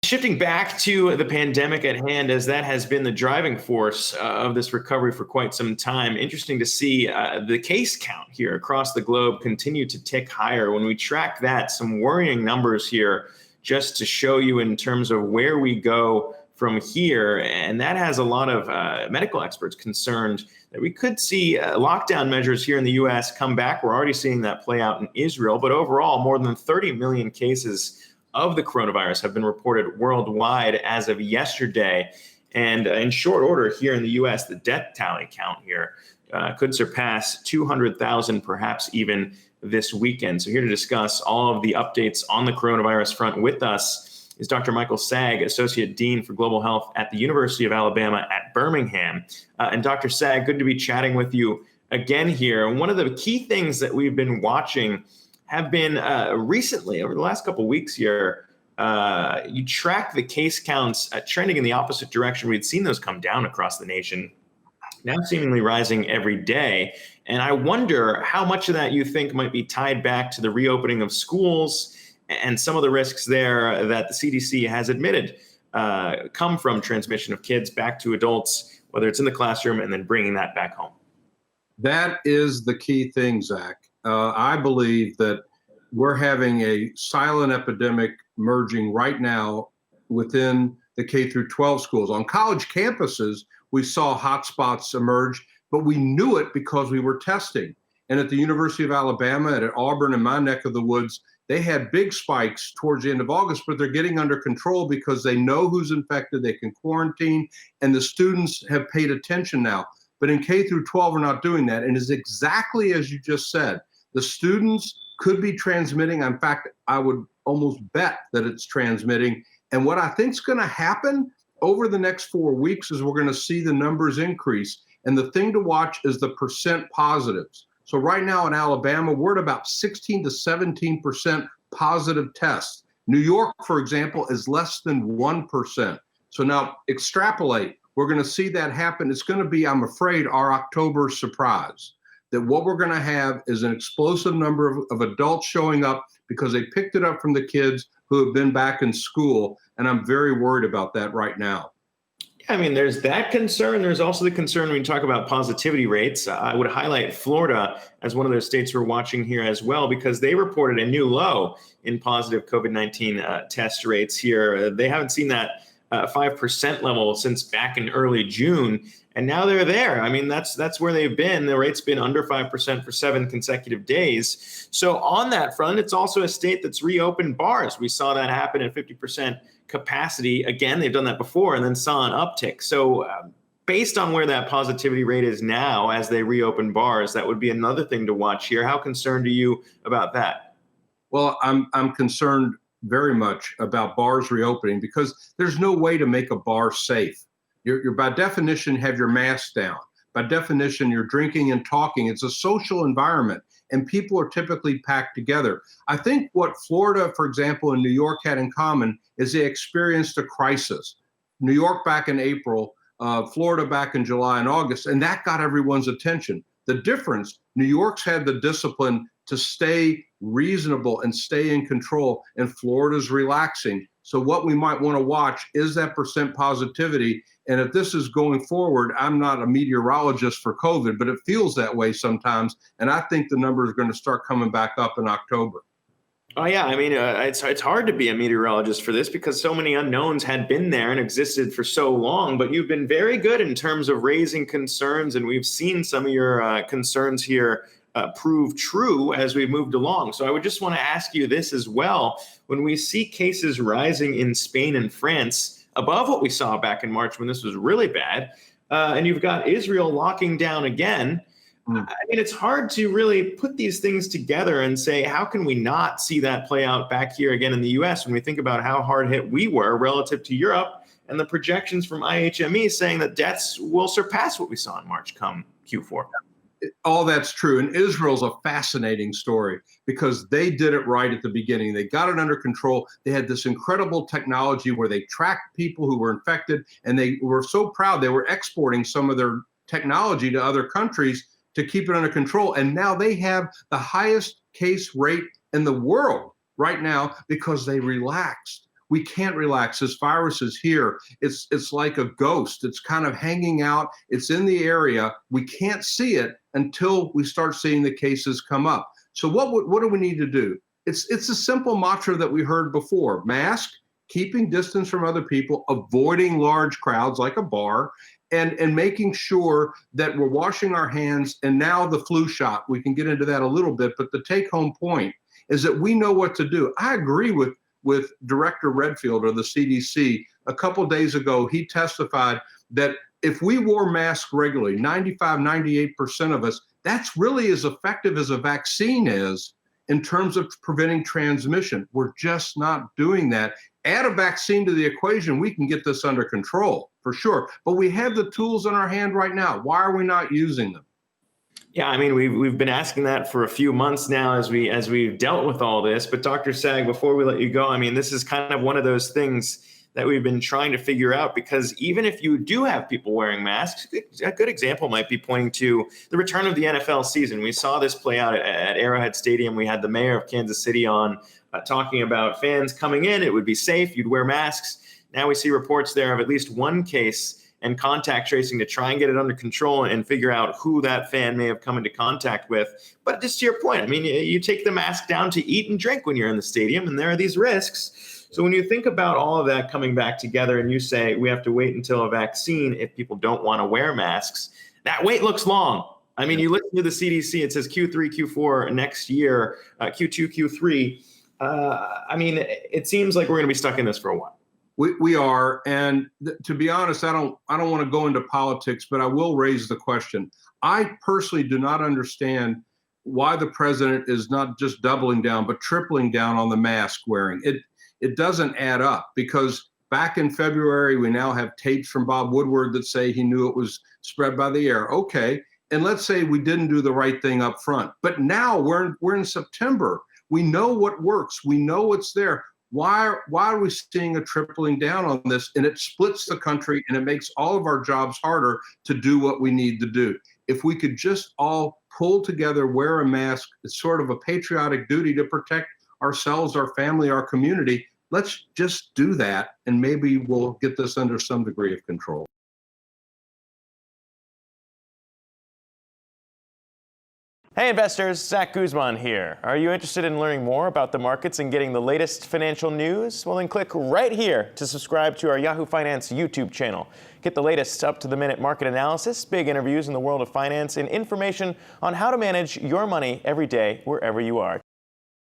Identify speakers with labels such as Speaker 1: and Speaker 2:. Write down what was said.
Speaker 1: Shifting back to the pandemic at hand, as that has been the driving force of this recovery for quite some time. Interesting to see the case count here across the globe continue to tick higher. When we track that, some worrying numbers here just to show you in terms of where we go from here. And that has a lot of medical experts concerned that we could see lockdown measures here in the US come back. We're already seeing that play out in Israel, but overall, more than 30 million cases of the coronavirus have been reported worldwide as of yesterday. And in short order here in the US, the death tally count here could surpass 200,000, perhaps even this weekend. So here to discuss all of the updates on the coronavirus front with us is Dr. Michael Saag, Associate Dean for Global Health at the University of Alabama at Birmingham. And Dr. Saag, good to be chatting with you again here. And one of the key things that we've been watching have been recently, over the last couple of weeks here, you track the case counts trending in the opposite direction. We'd seen those come down across the nation, now seemingly rising every day. And I wonder how much of that you think might be tied back to the reopening of schools and some of the risks there that the CDC has admitted come from transmission of kids back to adults, whether it's in the classroom and then bringing that back home.
Speaker 2: That is the key thing, Zach. I believe that we're having a silent epidemic merging right now within the K through 12 schools. On college campuses, we saw hotspots emerge, but we knew it because we were testing. And at the University of Alabama and at Auburn, in my neck of the woods, they had big spikes towards the end of August, but they're getting under control because they know who's infected, they can quarantine, and the students have paid attention now. But in K through 12, we're not doing that. And it's exactly as you just said. The students could be transmitting. In fact, I would almost bet that it's transmitting. And what I think is going to happen over the next 4 weeks is we're going to see the numbers increase. And the thing to watch is the percent positives. So right now in Alabama, we're at about 16 to 17% positive tests. New York, for example, is less than 1%. So now extrapolate. We're going to see that happen. It's going to be, I'm afraid, our October surprise. That what we're going to have is an explosive number of adults showing up because they picked it up from the kids who have been back in school. And I'm very worried about that right now.
Speaker 1: I mean, there's that concern. There's also the concern when you talk about positivity rates. I would highlight Florida as one of those states we're watching here as well, because they reported a new low in positive COVID-19 test rates here. They haven't seen that 5% level since back in early June. And now they're there. I mean, that's where they've been. The rate's been under 5% for 7 consecutive days. So on that front, it's also a state that's reopened bars. We saw that happen at 50% capacity. Again, they've done that before and then saw an uptick. So based on where that positivity rate is now as they reopen bars, that would be another thing to watch here. How concerned are you about that?
Speaker 2: Well, I'm concerned very much about bars reopening because there's no way to make a bar safe. You're by definition have your mask down. By definition, you're drinking and talking. It's a social environment, and people are typically packed together. I think what Florida, for example, and New York had in common is they experienced a crisis. New York back in April, Florida back in July and August, and that got everyone's attention. The difference, New York's had the discipline to stay reasonable and stay in control, and Florida's relaxing. So what we might want to watch is that percent positivity. And if this is going forward, I'm not a meteorologist for COVID, but it feels that way sometimes. And I think the number is going to start coming back up in October.
Speaker 1: Oh, yeah. I mean, it's hard to be a meteorologist for this because so many unknowns had been there and existed for so long. But you've been very good in terms of raising concerns. And we've seen some of your concerns here prove true as we moved along. So I would just want to ask you this as well. When we see cases rising in Spain and France above what we saw back in March when this was really bad, and you've got Israel locking down again, I mean, it's hard to really put these things together and say, how can we not see that play out back here again in the US when we think about how hard hit we were relative to Europe and the projections from IHME saying that deaths will surpass what we saw in March come Q4.
Speaker 2: All that's true. And Israel's a fascinating story because they did it right at the beginning. They got it under control. They had this incredible technology where they tracked people who were infected, and they were so proud they were exporting some of their technology to other countries to keep it under control. And now they have the highest case rate in the world right now because they relaxed. We can't relax. This virus is here. It's like a ghost. It's kind of hanging out. It's in the area. We can't see it until we start seeing the cases come up. So what do we need to do? It's a simple mantra that we heard before. Mask, keeping distance from other people, avoiding large crowds like a bar, and making sure that we're washing our hands. And now the flu shot, we can get into that a little bit, but the take home point is that we know what to do. I agree with Director Redfield of the CDC. A couple of days ago, he testified that if we wore masks regularly, 95, 98% of us, that's really as effective as a vaccine is in terms of preventing transmission. We're just not doing that. Add a vaccine to the equation, we can get this under control for sure. But we have the tools in our hand right now. Why are we not using them?
Speaker 1: Yeah, I mean, we've been asking that for a few months now as we've dealt with all this. But Dr. Saag, before we let you go, I mean, this is kind of one of those things that we've been trying to figure out, because even if you do have people wearing masks, a good example might be pointing to the return of the NFL season. We saw this play out at Arrowhead Stadium. We had the mayor of Kansas City on talking about fans coming in. It would be safe. You'd wear masks. Now we see reports there of at least one case and contact tracing to try and get it under control and figure out who that fan may have come into contact with. But just to your point, I mean, you take the mask down to eat and drink when you're in the stadium, and there are these risks. So when you think about all of that coming back together and you say we have to wait until a vaccine if people don't want to wear masks, that wait looks long. I mean, you listen to the CDC, it says Q3, Q4 next year, Q2, Q3. I mean, it seems like we're going to be stuck in this for a while.
Speaker 2: We are, and to be honest, I don't want to go into politics, but I will raise the question. I personally do not understand why the president is not just doubling down, but tripling down on the mask wearing. It doesn't add up, because back in February, we now have tapes from Bob Woodward that say he knew it was spread by the air. Okay, and let's say we didn't do the right thing up front, but now we're in September. We know what works. We know what's there. Why are we seeing a tripling down on this? And it splits the country, and it makes all of our jobs harder to do what we need to do. If we could just all pull together, wear a mask, it's sort of a patriotic duty to protect ourselves, our family, our community. Let's just do that, and maybe we'll get this under some degree of control.
Speaker 3: Hey investors, Zach Guzman here. Are you interested in learning more about the markets and getting the latest financial news? Well, then click right here to subscribe to our Yahoo Finance YouTube channel. Get the latest up-to-the-minute market analysis, big interviews in the world of finance, and information on how to manage your money every day wherever you are.